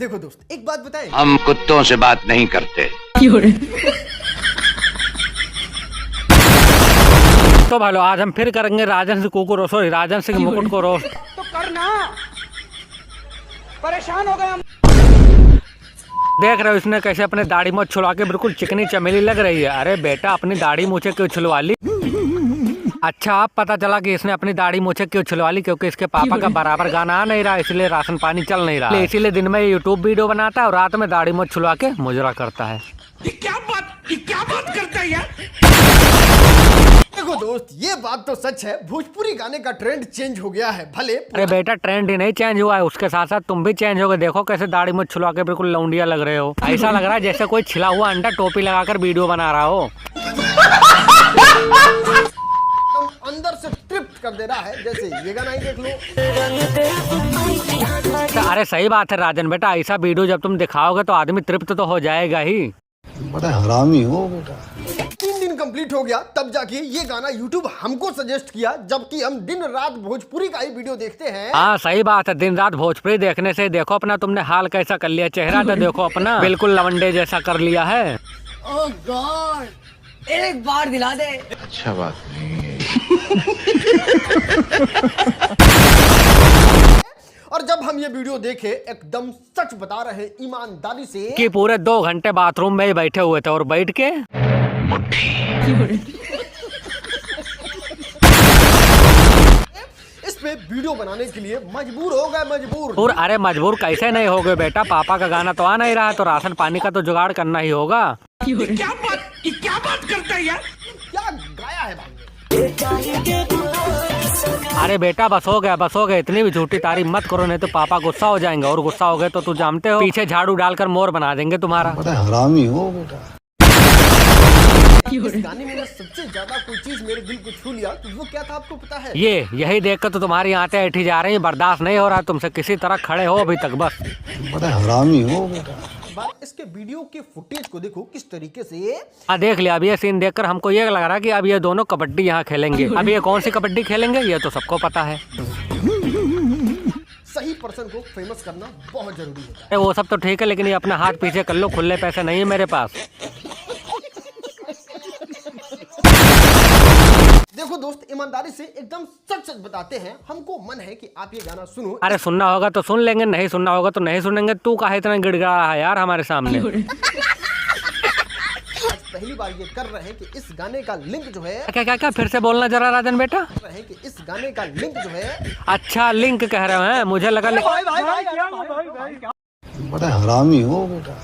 देखो दोस्त, एक बात बताएं, हम कुत्तों से बात नहीं करते। तो भालो आज हम फिर करेंगे राजन सिंह को रोस्ट, सॉरी राजन सिंह मुकुट को रोस्ट। तो करना, परेशान हो गए हम। देख रहे हो इसने कैसे अपने दाढ़ी मूंछ छुड़वा के बिल्कुल चिकनी चमेली लग रही है। अरे बेटा अपनी दाढ़ी मूछे क्यों छुलवा ली? अच्छा अब पता चला कि इसने अपनी दाढ़ी मूछे क्यों छुलवा ली, क्योंकि इसके पापा का बराबर गाना आ नहीं रहा, इसलिए राशन पानी चल नहीं रहा। इसीलिए दिन में यूट्यूब वीडियो बनाता है और रात में दाढ़ी मूछ छुलवा के मुजरा करता है। ये क्या बात करता है यार? देखो दोस्त, ये बात तो सच है, भोजपुरी गाने का ट्रेंड चेंज हो गया है। भले अरे बेटा ट्रेंड ही नहीं चेंज हुआ है, उसके साथ साथ तुम भी चेंज हो गए। देखो कैसे दाढ़ी मूछ छुलवा के बिल्कुल लौंडिया लग रहे हो। ऐसा लग रहा है जैसे कोई छिला हुआ अंडा टोपी लगाकर वीडियो बना रहा हो। अंदर से तृप्त कर दे रहा है, जैसे ये गाना ही देख लो। अरे सही बात है राजन बेटा, ऐसा वीडियो जब तुम दिखाओगे तो आदमी तृप्त तो हो जाएगा ही। बड़ा हरामी हो बेटा। 3 दिन कंप्लीट हो गया तब जाके ये गाना YouTube हमको सजेस्ट किया, जबकि हम दिन रात भोजपुरी का ही वीडियो देखते हैं। हाँ सही बात है, दिन रात भोजपुरी देखने से देखो अपना तुमने हाल कैसा कर लिया, चेहरा तो देखो अपना बिल्कुल लवंडे जैसा कर लिया है। ओह गॉड, एक बार दिला दे। अच्छा बात नहीं है। और जब हम ये वीडियो देखे, एकदम सच बता रहे ईमानदारी से कि पूरे 2 घंटे बाथरूम में ही बैठे हुए थे और बैठ के इस पे वीडियो बनाने के लिए मजबूर हो गए, मजबूर। और अरे मजबूर कैसे नहीं हो गए बेटा, पापा का गाना तो आ नहीं रहा है, तो राशन पानी का तो जुगाड़ करना ही होगा। ये क्या बात करता है यार? क्या गाया है भाई? अरे बेटा बस हो गया, इतनी भी झूठी तारीफ मत करो, नहीं तो पापा गुस्सा हो जाएंगे, और गुस्सा हो गए तो तू जानते हो पीछे झाड़ू डालकर मोर बना देंगे तुम्हारा। बड़ा हरामी हो बेटा। इस गाने में सबसे ज्यादा कोई चीज मेरे दिल को छू लिया, तो वो क्या था आपको पता है? यही देखकर तो तुम्हारी आंतें ऐठी जा रही हैं, बर्दाश्त नहीं हो रहा तुमसे, किसी तरह खड़े हो अभी तक बस। बड़ा हरामी हो बेटा। बात इसके वीडियो के फुटेज को देखो किस तरीके से। देख लिया, अब ये सीन देखकर हमको ये लग रहा है कि अब ये दोनों कबड्डी यहाँ खेलेंगे। अब ये कौन सी कबड्डी खेलेंगे ये तो सबको पता है। सही पर्सन को फेमस करना बहुत जरूरी होता अरे वो सब तो ठीक है, लेकिन ये अपना हाथ पीछे कर लो, खुले पैसे नहीं है मेरे पास। देखो दोस्त, ईमानदारी से एकदम सच सच बताते हैं, हमको मन है कि आप ये गाना सुनो। अरे सुनना होगा तो सुन लेंगे, नहीं सुनना होगा तो नहीं सुनेंगे। तू काहे इतना गिड़गिड़ा है यार हमारे सामने? आज पहली बार ये कर रहे हैं कि इस गाने का लिंक जो है, क्या फिर से बोलना जरा राजन बेटा। कर रहे हैं कि इस गाने का लिंक जो है, अच्छा लिंक कह रहे हैं, मुझे लगा बड़ा हरामी हो बेटा।